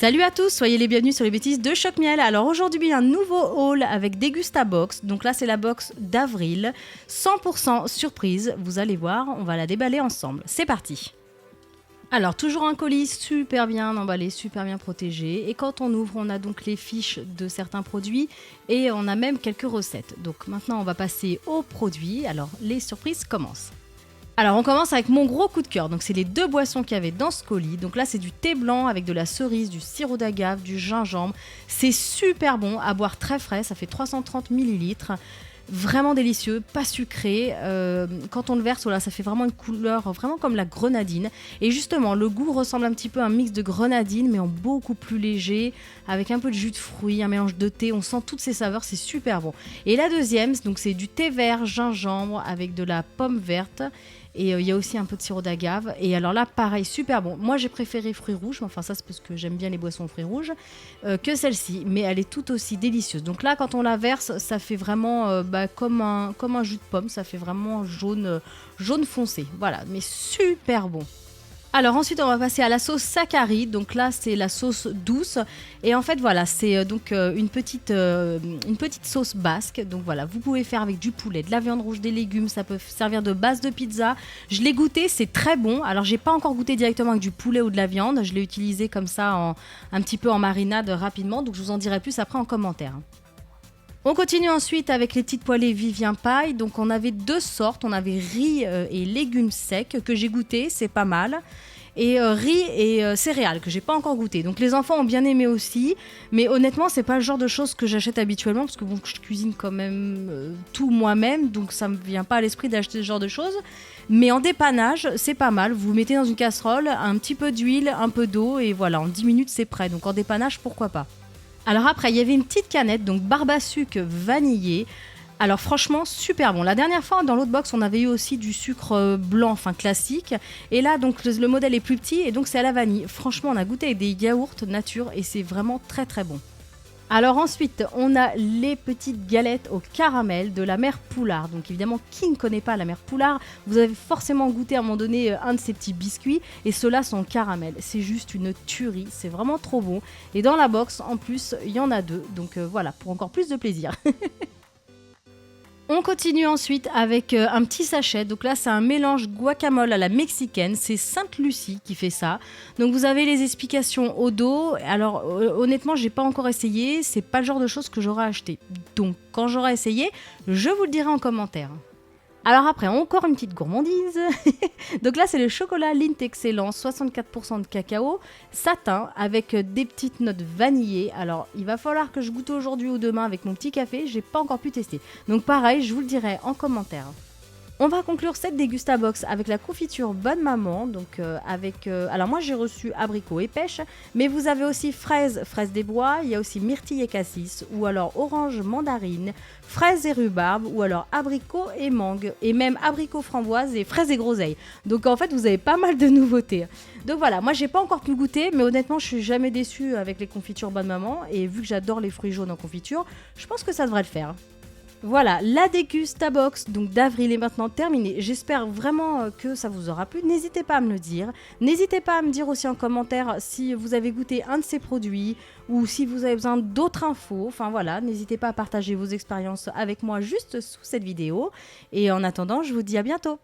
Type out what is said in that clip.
Salut à tous, soyez les bienvenus sur les bêtises de Choc Miel. Alors aujourd'hui un nouveau haul avec Degustabox. Donc là c'est la box d'avril, 100% surprise. Vous allez voir, on va la déballer ensemble. C'est parti. Alors toujours un colis super bien emballé, super bien protégé. Et quand on ouvre, on a donc les fiches de certains produits et on a même quelques recettes. Donc maintenant on va passer aux produits. Alors les surprises commencent. Alors on commence avec mon gros coup de cœur, donc c'est les deux boissons qu'il y avait dans ce colis. Donc là c'est du thé blanc avec de la cerise, du sirop d'agave, du gingembre. C'est super bon à boire très frais, ça fait 330 ml. Vraiment délicieux, pas sucré. Quand on le verse, voilà, ça fait vraiment une couleur vraiment comme la grenadine. Et justement, le goût ressemble un petit peu à un mix de grenadine, mais en beaucoup plus léger, avec un peu de jus de fruits, un mélange de thé. On sent toutes ces saveurs, c'est super bon. Et la deuxième, donc c'est du thé vert gingembre avec de la pomme verte. Et il y a aussi un peu de sirop d'agave. Et alors là, pareil, super bon. Moi, j'ai préféré fruits rouges. Enfin, ça, c'est parce que j'aime bien les boissons aux fruits rouges que celle-ci. Mais elle est tout aussi délicieuse. Donc là, quand on la verse, ça fait vraiment comme un jus de pomme. Ça fait vraiment jaune foncé. Voilà, mais super bon. Alors ensuite on va passer à la sauce Sakari, donc là c'est la sauce douce et en fait voilà c'est donc une petite sauce basque, donc voilà vous pouvez faire avec du poulet, de la viande rouge, des légumes, ça peut servir de base de pizza. Je l'ai goûté, c'est très bon, alors j'ai pas encore goûté directement avec du poulet ou de la viande, je l'ai utilisé comme ça un petit peu en marinade rapidement, donc je vous en dirai plus après en commentaire. On continue ensuite avec les petites poêlées Vivien Paille. Donc on avait deux sortes, on avait riz et légumes secs que j'ai goûté, c'est pas mal. Et riz et céréales que j'ai pas encore goûté. Donc les enfants ont bien aimé aussi, mais honnêtement c'est pas le genre de choses que j'achète habituellement parce que bon, je cuisine quand même tout moi-même, donc ça me vient pas à l'esprit d'acheter ce genre de choses. Mais en dépannage c'est pas mal, vous mettez dans une casserole un petit peu d'huile, un peu d'eau et voilà, en 10 minutes c'est prêt. Donc en dépannage pourquoi pas. Alors après, il y avait une petite canette, donc Barbasuc vanillé. Alors franchement, super bon. La dernière fois, dans l'autre box, on avait eu aussi du sucre blanc, enfin classique. Et là, donc le modèle est plus petit et donc c'est à la vanille. Franchement, on a goûté avec des yaourts nature et c'est vraiment très très bon. Alors ensuite, on a les petites galettes au caramel de la mère Poulard. Donc évidemment, qui ne connaît pas la mère Poulard? Vous avez forcément goûté à un moment donné un de ces petits biscuits et ceux-là sont caramel. C'est juste une tuerie, c'est vraiment trop bon. Et dans la box, en plus, il y en a deux. Donc voilà, pour encore plus de plaisir. On continue ensuite avec un petit sachet. Donc là, c'est un mélange guacamole à la mexicaine. C'est Sainte-Lucie qui fait ça. Donc vous avez les explications au dos. Alors honnêtement, j'ai pas encore essayé. C'est pas le genre de choses que j'aurais acheté. Donc quand j'aurai essayé, je vous le dirai en commentaire. Alors après, encore une petite gourmandise. Donc là, c'est le chocolat Lindt Excellence, 64% de cacao, satin, avec des petites notes vanillées. Alors, il va falloir que je goûte aujourd'hui ou demain avec mon petit café. J'ai pas encore pu tester. Donc pareil, je vous le dirai en commentaire. On va conclure cette Degustabox avec la confiture Bonne Maman, donc alors moi j'ai reçu abricot et pêche, mais vous avez aussi fraise des bois, il y a aussi myrtille et cassis, ou alors orange mandarine, fraise et rhubarbe, ou alors abricot et mangue, et même abricot framboise et fraise et groseille. Donc en fait vous avez pas mal de nouveautés. Donc voilà, moi j'ai pas encore pu goûter, mais honnêtement je suis jamais déçue avec les confitures Bonne Maman, et vu que j'adore les fruits jaunes en confiture, je pense que ça devrait le faire. Voilà, la Degustabox donc d'avril est maintenant terminée. J'espère vraiment que ça vous aura plu. N'hésitez pas à me le dire. N'hésitez pas à me dire aussi en commentaire si vous avez goûté un de ces produits ou si vous avez besoin d'autres infos. Enfin voilà, n'hésitez pas à partager vos expériences avec moi juste sous cette vidéo. Et en attendant, je vous dis à bientôt.